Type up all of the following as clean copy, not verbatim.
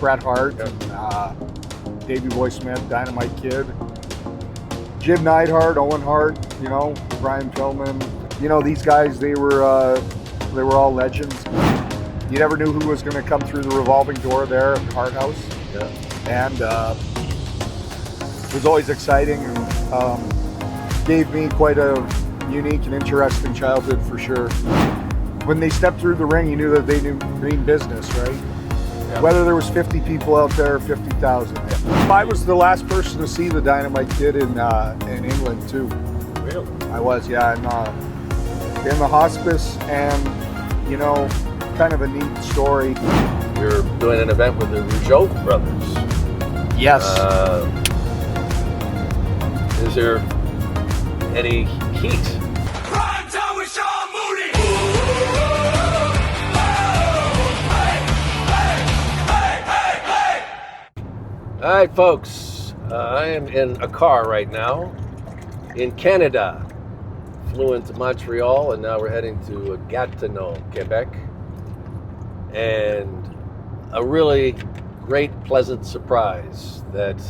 Bret Hart, Davey Boy Smith, Dynamite Kid, Jim Neidhart, Owen Hart, Brian Pillman. These guys, they were all legends. You never knew who was going to come through the revolving door there at the Hart House. Yeah. And it was always exciting and gave me quite a unique and interesting childhood for sure. When they stepped through the ring, you knew that they knew green business, right? Yeah. Whether there was 50 people out there or 50,000. I was the last person to see the Dynamite Kid in England too. Really? I was, yeah, in the hospice, and kind of a neat story. You're doing an event with the Rougeau brothers. Yes. Is there any heat? Prime time with Sean Mooney. All right, folks. I am in a car right now in Canada. Flew into Montreal, and now we're heading to Gatineau, Quebec. And a really great, pleasant surprise that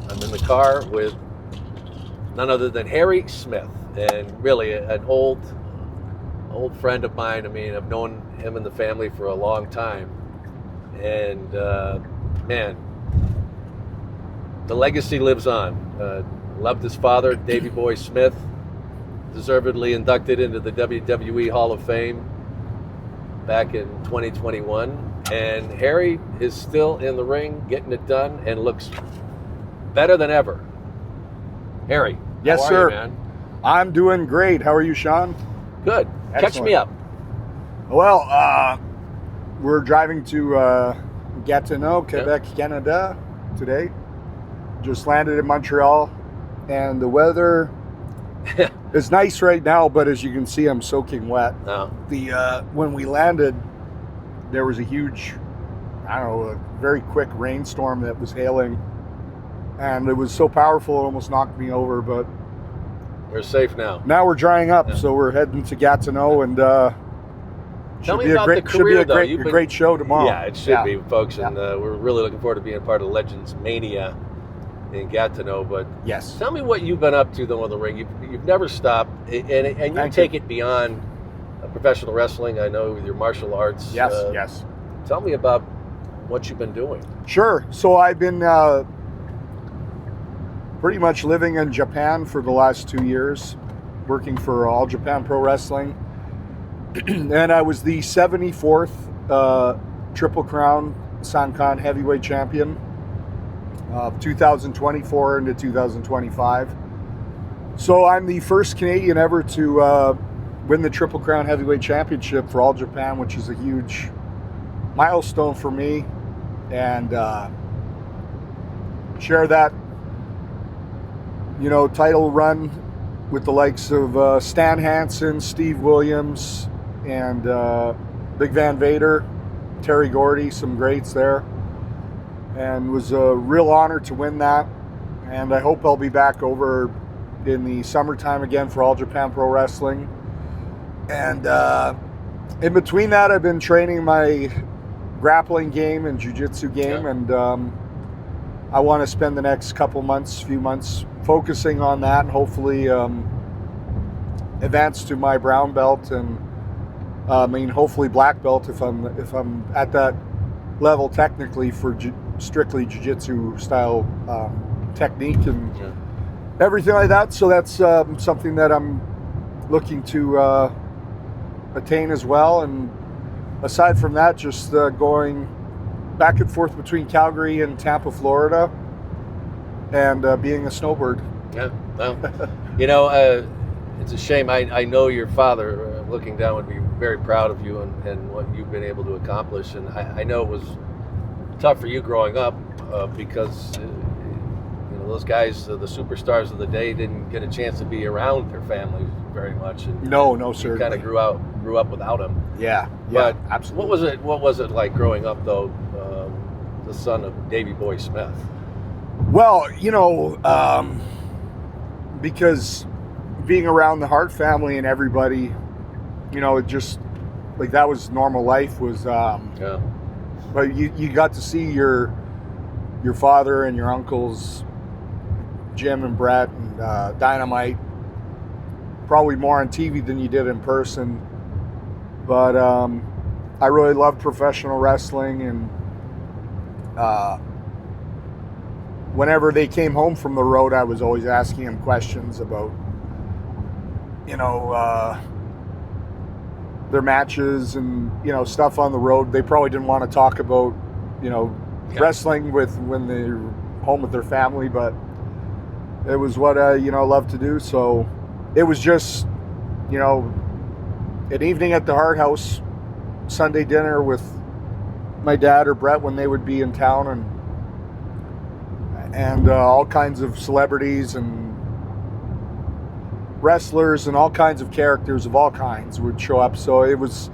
I'm in the car with none other than Harry Smith, and really an old friend of mine. I mean, I've known him and the family for a long time, and man, the legacy lives on. Loved his father, Davey Boy Smith, deservedly inducted into the WWE Hall of Fame back in 2021, and Harry is still in the ring getting it done and looks better than ever. Harry, Yes, how are sir. you, man? I'm doing great. How are you, Sean? Good. Catch Excellent. me up. Well, we're driving to Gatineau, Quebec, Canada today. Just landed in Montreal, and the weather is nice right now, but as you can see, I'm soaking wet. No. When we landed, there was a huge, a very quick rainstorm that was hailing, and it was so powerful it almost knocked me over, but We're safe now. now we're drying up, Yeah. so we're heading to Gatineau, and Tell should me be about the career, though. a great show tomorrow. Yeah, it should be, folks, Yeah. and we're really looking forward to being part of LegendsMania in Gatineau. But Yes. tell me what you've been up to, though, on the ring. You've never stopped, and you Thank take you. it beyond professional wrestling. I know with your martial arts. Yes, yes. Tell me about what you've been doing. Sure. So I've been pretty much living in Japan for the last 2 years, working for All Japan Pro Wrestling. And I was the 74th Triple Crown Sankan Heavyweight Champion of 2024 into 2025. So I'm the first Canadian ever to win the Triple Crown Heavyweight Championship for All Japan, which is a huge milestone for me, and share that title run with the likes of Stan Hansen, Steve Williams, and Big Van Vader, Terry Gordy, some greats there, and it was a real honor to win that. And I hope I'll be back over in the summertime again for All Japan Pro Wrestling. And in between that, I've been training my grappling game and jiu-jitsu game, and I want to spend the next few months focusing on that, and hopefully advance to my brown belt, and hopefully black belt if I'm at that level technically for strictly jiu-jitsu style technique and everything like that. So that's something that I'm looking to attain as well. And aside from that, just going back and forth between Calgary and Tampa, Florida, and being a snowbird. Yeah, well, it's a shame. I know your father, looking down, would be very proud of you and what you've been able to accomplish. And I know it was tough for you growing up because those guys, the superstars of the day, didn't get a chance to be around their families very much. And No, sir. You kind of grew up without them. Yeah, But absolutely. What was it like growing up, though, the son of Davey Boy Smith? Well, because being around the Hart family and everybody, it just like that was normal life. Was But you got to see your father and your uncles, Jim and Bret and Dynamite, probably more on TV than you did in person. But I really loved professional wrestling, and whenever they came home from the road, I was always asking them questions about, their matches and, stuff on the road. They probably didn't want to talk about, wrestling when they're home with their family, but it was what I, loved to do. So it was just, an evening at the Hart House, Sunday dinner with my dad or Bret when they would be in town, and all kinds of celebrities and wrestlers and all kinds of characters of all kinds would show up. So it was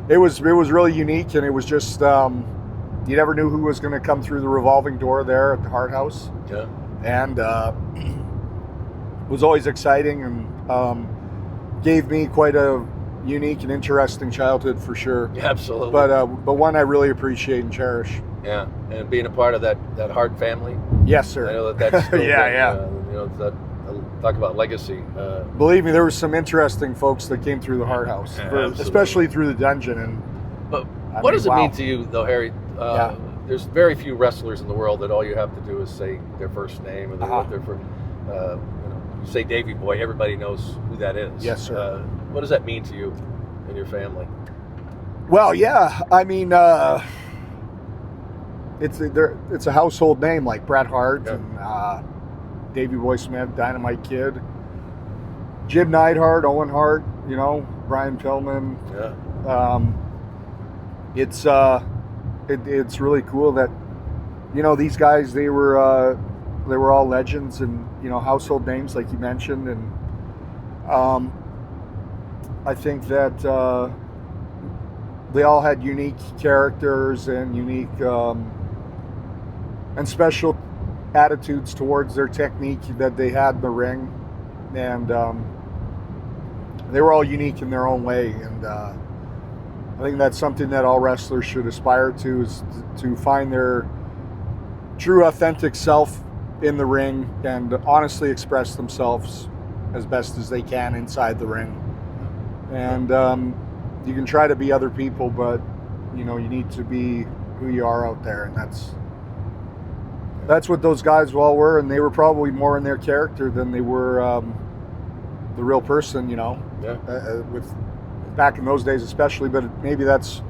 really unique, and it was just you never knew who was going to come through the revolving door there at the Hart House. Yeah. And it was always exciting, and gave me quite a unique and interesting childhood for sure. Yeah, absolutely. But one I really appreciate and cherish. Yeah, and being a part of that Hart family. Yes, sir. I know that's still Yeah. Talk about legacy. Believe me, there were some interesting folks that came through the Hart House, especially through the dungeon. And but what does it mean to you, though, Harry? Yeah. There's very few wrestlers in the world that all you have to do is say their first name and what they're from. You say Davey Boy, everybody knows who that is. Yes, sir. What does that mean to you and your family? Well, yeah, I mean, it's a household name like Bret Hart and Davey Boy Smith, Dynamite Kid, Jim Neidhart, Owen Hart, Brian Pillman. Yeah. It's really cool that these guys, they were all legends and household names like you mentioned, and I think that they all had unique characters and unique and special attitudes towards their technique that they had in the ring, and they were all unique in their own way, and I think that's something that all wrestlers should aspire to, is to find their true authentic self in the ring and honestly express themselves as best as they can inside the ring. And you can try to be other people, but you need to be who you are out there, and that's what those guys all were, and they were probably more in their character than they were the real person, with back in those days especially, but maybe that's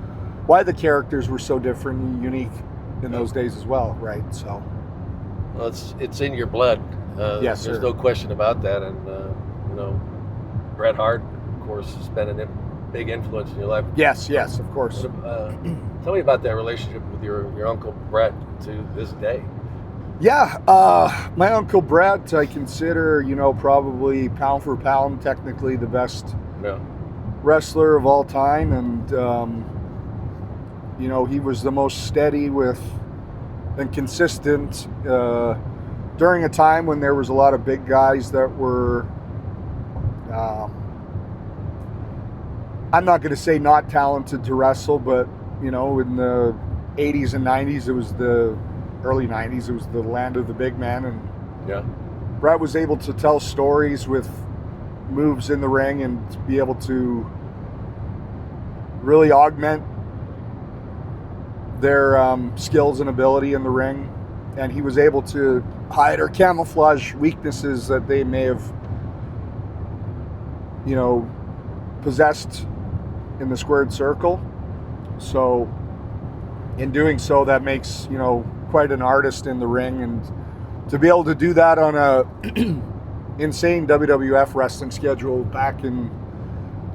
why the characters were so different and unique in those days as well, right? So well, it's in your blood. Yes, there's sir. No question about that, and Bret Hart, of course, has been a big influence in your life. Yes, of course. Tell me about that relationship with your uncle Bret to this day. Yeah, my Uncle Bret, I consider, probably pound for pound, technically the best wrestler of all time. And, he was the most steady and consistent during a time when there was a lot of big guys that were, I'm not going to say not talented to wrestle, but, in the 80s and 90s, it was the early 90s, it was the land of the big man, and Bret was able to tell stories with moves in the ring and to be able to really augment their skills and ability in the ring, and he was able to hide or camouflage weaknesses that they may have possessed in the squared circle. So in doing so, that makes quite an artist in the ring, and to be able to do that on a insane WWF wrestling schedule back in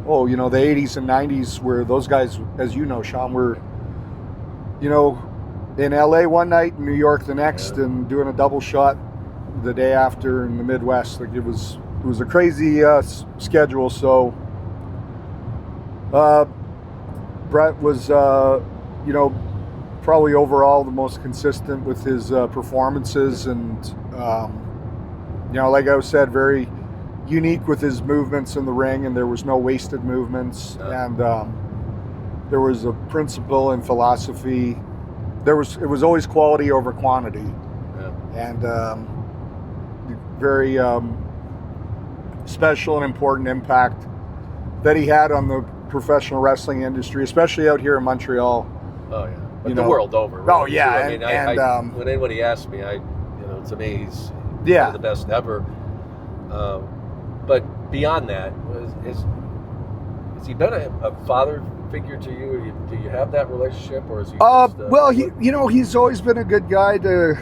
the 80s and 90s, where those guys, as you know, Sean, were in LA one night, New York the next, and doing a double shot the day after in the Midwest. Like it was a crazy schedule. So Bret was probably overall the most consistent with his performances, and like I said, very unique with his movements in the ring, and there was no wasted movements, and there was a principle and philosophy it was always quality over quantity, Yeah. and very special and important impact that he had on the professional wrestling industry, especially out here in Montreal. Oh yeah, but You the know. world over. Oh, Really, yeah, too. I mean, and when anybody asks me, to me, he's Yeah. one of the best ever. But beyond that, has he been a father figure to you? Do you have that relationship, or is he? Well, he's always been a good guy to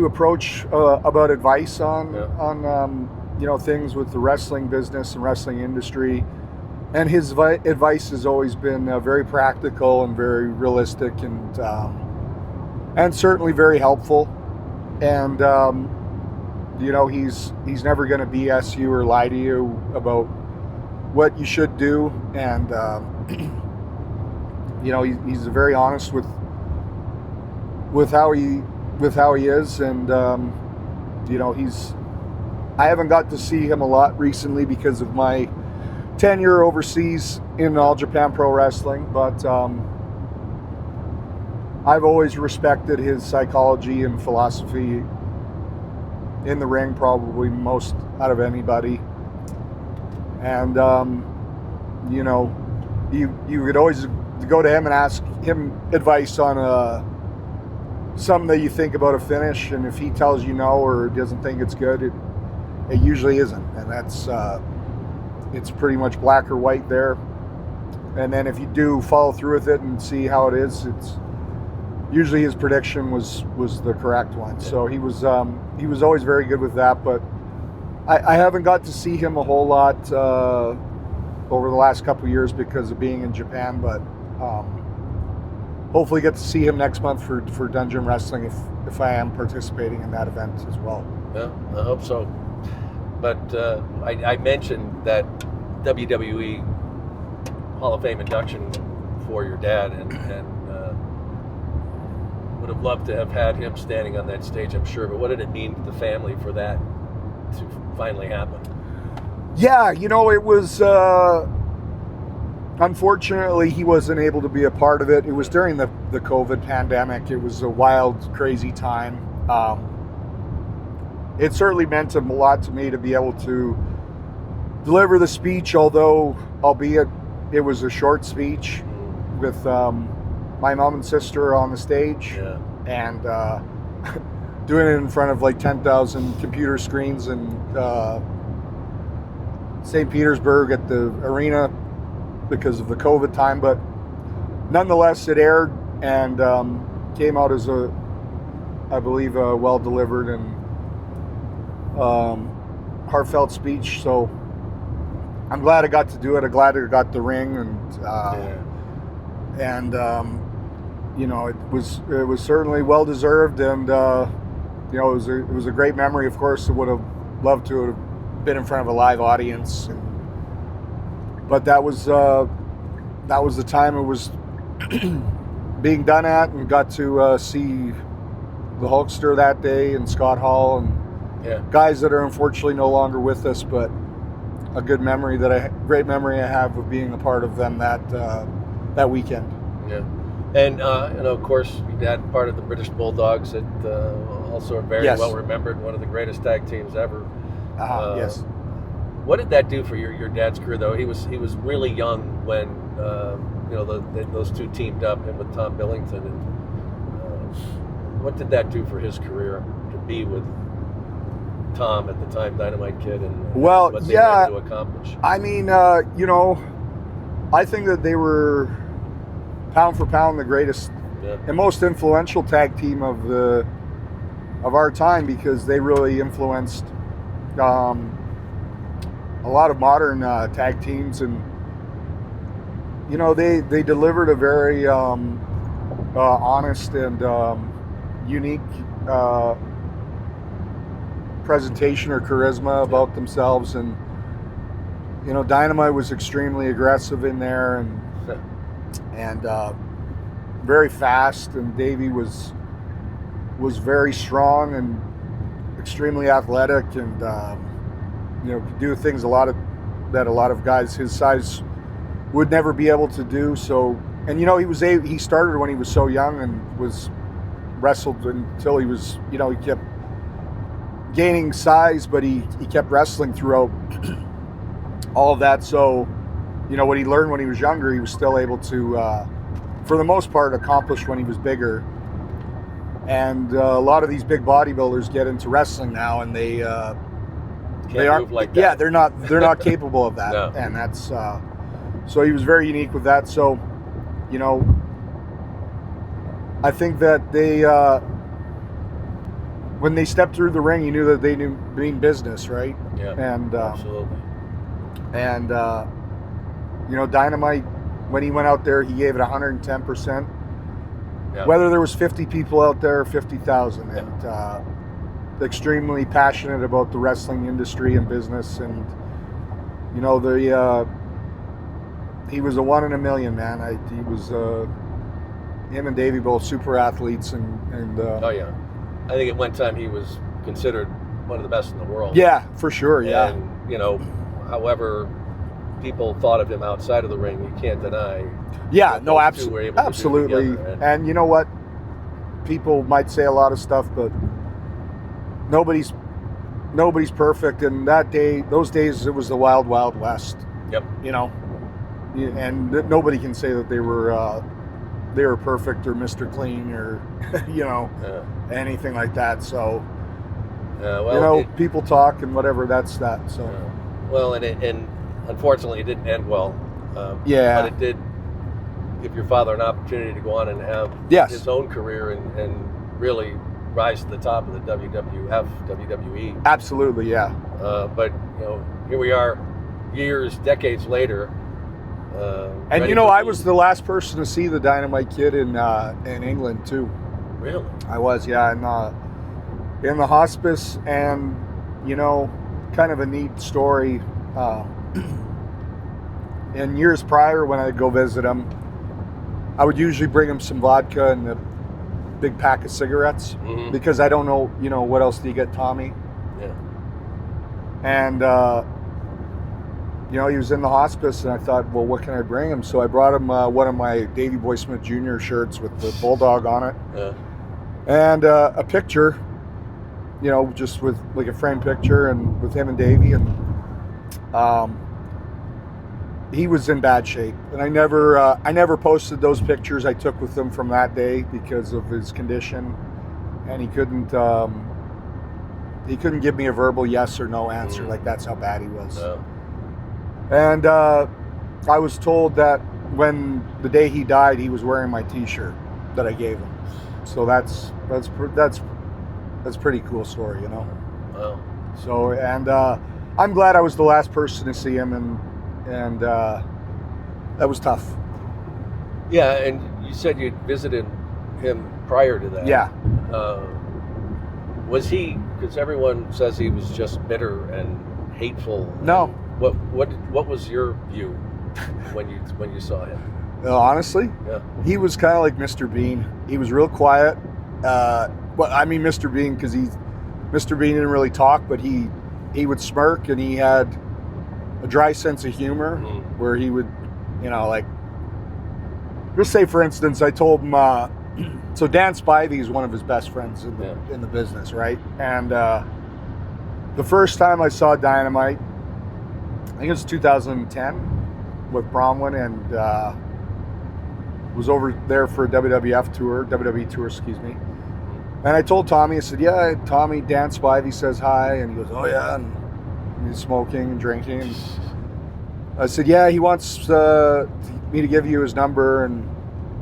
approach about advice on things with the wrestling business and wrestling industry, and his advice has always been very practical and very realistic, and certainly very helpful. And he's never going to BS you or lie to you about what you should do, and he's very honest with how he is, and I haven't got to see him a lot recently because of my tenure overseas in All Japan Pro Wrestling, but I've always respected his psychology and philosophy in the ring, probably most out of anybody. And you could always go to him and ask him advice on something that you think about a finish, and if he tells you no or doesn't think it's good, it usually isn't, and that's it's pretty much black or white there. And then if you do follow through with it and see how it is, it's usually his prediction was the correct one. So he was always very good with that, but I haven't got to see him a whole lot over the last couple of years because of being in Japan, but hopefully get to see him next month for Dungeon Wrestling if I am participating in that event as well. Yeah, I hope so. But I mentioned that WWE Hall of Fame induction for your dad, and would have loved to have had him standing on that stage, I'm sure. But what did it mean to the family for that to finally happen? Yeah, it was... unfortunately, he wasn't able to be a part of it. It was during the COVID pandemic. It was a wild, crazy time. It certainly meant a lot to me to be able to deliver the speech, albeit it was a short speech with my mom and sister on the stage, and doing it in front of like 10,000 computer screens in St. Petersburg at the arena because of the COVID time. But nonetheless, it aired and came out as I believe, a well-delivered and heartfelt speech. So I'm glad I got to do it. I'm glad I got the ring, and it was certainly well deserved, and it was a great memory. Of course, I would have loved to have been in front of a live audience, but that was the time it was being done at, and got to see the Hulkster that day, and Scott Hall, and guys that are unfortunately no longer with us, but a great memory I have of being a part of them that weekend. Yeah, and of course, your dad part of the British Bulldogs, that also are very well remembered, one of the greatest tag teams ever. Yes. What did that do for your dad's career, though? He was really young when those two teamed up, him with Tom Billington, and what did that do for his career to be with Tom at the time, Dynamite Kid, and what they were able to accomplish? I mean, I think that they were pound for pound the greatest and most influential tag team of our time, because they really influenced a lot of modern tag teams, and they delivered a very honest and unique presentation or charisma about themselves, and Dynamite was extremely aggressive in there, and very fast, and Davey was very strong and extremely athletic, and could do things that a lot of guys his size would never be able to do. So And he started when he was so young and was wrestled until he was, he kept gaining size, but he kept wrestling throughout all of that. So, what he learned when he was younger, he was still able to, for the most part, accomplish when he was bigger. And a lot of these big bodybuilders get into wrestling now, and they aren't move like that. Yeah, they're not capable of that. No. And that's so he was very unique with that. So, I think that they when they stepped through the ring, you knew that they mean business, right? Yeah, and absolutely. And Dynamite, when he went out there, he gave it 110%. Yeah. Whether there was 50 people out there or 50,000, and extremely passionate about the wrestling industry and business, and he was a 1 in a million, man. He was him and Davey both super athletes, and Oh yeah, I think at one time he was considered one of the best in the world. Yeah, for sure. Yeah, and however people thought of him outside of the ring, you can't deny. Yeah, no, absolutely. Absolutely. And you know what? People might say a lot of stuff, but nobody's perfect. And those days, it was the wild, wild west. Yep. And nobody can say that they were perfect or Mr. Clean or anything like that. So people talk and whatever. That's that. So well, and unfortunately, it didn't end well. But it did give your father an opportunity to go on and have his own career and really rise to the top of the WWE. Absolutely, yeah. But here we are, decades later. And I was the last person to see the Dynamite Kid in England too. Really? I was, yeah, in the hospice, and kind of a neat story. And years prior, when I'd go visit him, I would usually bring him some vodka and a big pack of cigarettes, because I don't know, what else do you get Tommy? Yeah. And he was in the hospice, and I thought, well, what can I bring him? So I brought him one of my Davey Boy Smith Jr. shirts with the Bulldog on it, and a picture, just with like a framed picture, and with him and Davey, and he was in bad shape, and I never posted those pictures I took with him from that day because of his condition, and he couldn't give me a verbal yes or no answer. Like, that's how bad he was. And I was told that when the day he died, he was wearing my T-shirt that I gave him. So that's pretty cool story, Wow. So, and I'm glad I was the last person to see him, and that was tough. Yeah, and you said you'd visited him prior to that. Yeah. Was he? Because everyone says he was just bitter and hateful. No. What was your view when you saw him? Honestly, he was kind of like Mr. Bean. He was real quiet. Mr. Bean, because Mr. Bean didn't really talk, but he would smirk, and he had a dry sense of humor, where he would, just say, for instance, I told him, so Dan Spivey is one of his best friends in the business, right? And the first time I saw Dynamite, I think it was 2010 with Bronwyn, and was over there for a WWE tour, excuse me. And I told Tommy, I said, yeah, Tommy, Dan Spivey says hi, and he goes, oh yeah, and he's smoking and drinking. And I said, yeah, he wants me to give you his number, and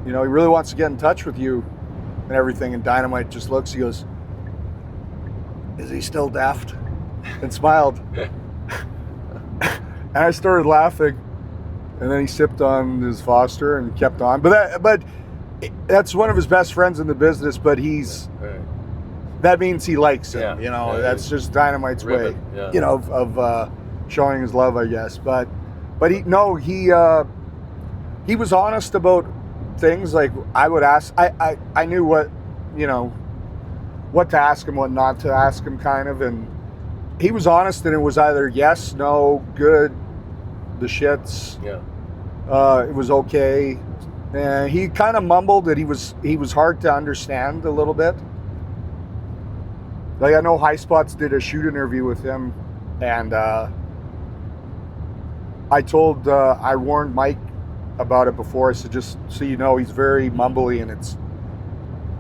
he really wants to get in touch with you and everything. And Dynamite just looks, he goes, is he still daft? And smiled. And I started laughing, and then he sipped on his Foster and kept on. But that's one of his best friends in the business, but that means he likes him. That's just Dynamite's way, of showing his love, I guess. But he was honest about things. Like, I would ask, I knew what to ask him, what not to ask him, kind of, and he was honest, and it was either yes, no, good, the shits. Yeah. It was okay. And he kind of mumbled that he was hard to understand a little bit. Like I know High Spots did a shoot interview with him, and I warned Mike about it before. I said, just so you know, he's very mumbly, and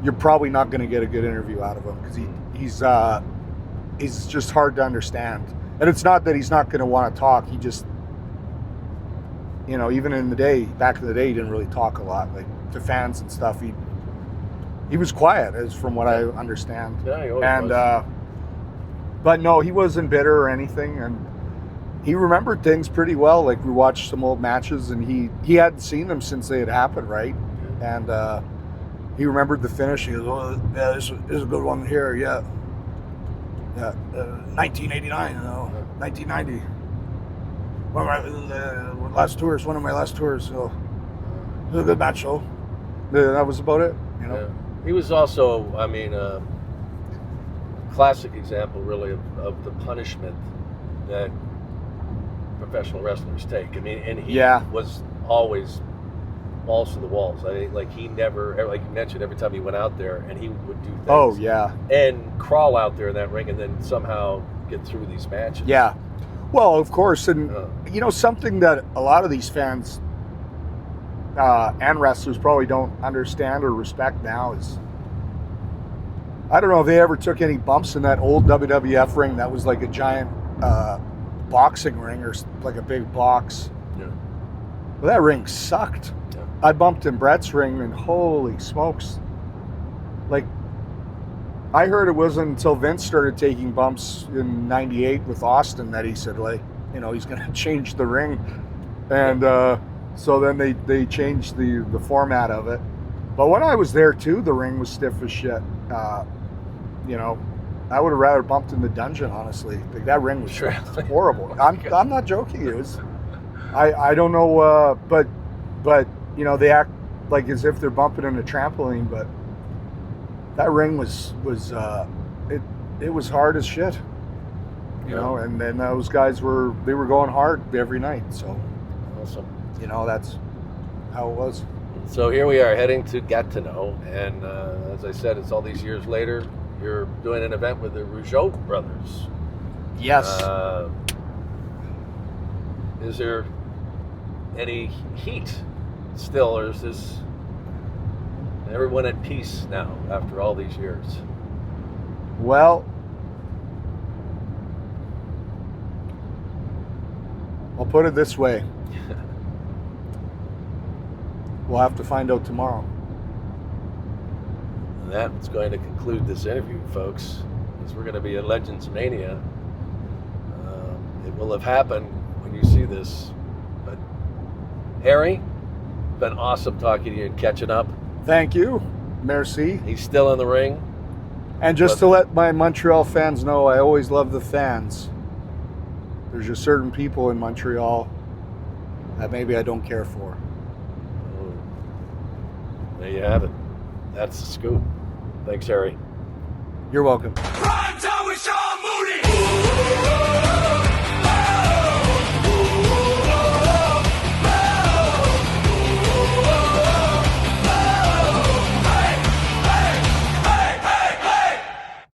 you're probably not going to get a good interview out of him because he's just hard to understand. And it's not that he's not going to want to talk. He just, even back in the day, he didn't really talk a lot, like to fans and stuff. He was quiet, as from what I understand. Yeah, he always was. But no, he wasn't bitter or anything, and he remembered things pretty well. Like we watched some old matches, and he hadn't seen them since they had happened, right? And he remembered the finish. He goes, "Oh, yeah, this is a good one here, yeah, 1989, 1990. One of my last tours. So it was a good match, though. That was about it, Yeah. He was also, a classic example, really, of the punishment that professional wrestlers take. And he was always balls to the walls. He never, like you mentioned, every time he went out there, and he would do things. Oh, yeah. And crawl out there in that ring and then somehow get through these matches. Yeah. Well, of course. And, something that a lot of these fans and wrestlers probably don't understand or respect now is, I don't know if they ever took any bumps in that old WWF ring that was like a giant boxing ring or like a big box. Yeah. Well, that ring sucked. Yeah. I bumped in Bret's ring, and holy smokes. Like, I heard it wasn't until Vince started taking bumps in '98 with Austin that he said, like, he's going to change the ring. And so then they changed the format of it. But when I was there too, the ring was stiff as shit. I would have rather bumped in the dungeon, honestly. Like, that ring was horrible. I'm not joking. It was. I don't know, but they act like as if they're bumping in a trampoline, but that ring was it was hard as shit. And then those guys were going hard every night. So awesome. That's how it was. So here we are heading to Gatineau, and as I said, it's all these years later. You're doing an event with the Rougeau brothers. Yes. Is there any heat still, or is this everyone at peace now after all these years? Well, I'll put it this way. We'll have to find out tomorrow. And that's going to conclude this interview, folks, because we're going to be at LegendsMania. It will have happened when you see this. But Harry, it's been awesome talking to you and catching up. Thank you. Merci. He's still in the ring. And just to let my Montreal fans know, I always love the fans. There's just certain people in Montreal that maybe I don't care for. There you have it. That's the scoop. Thanks, Harry. You're welcome. Prime time with Sean Mooney.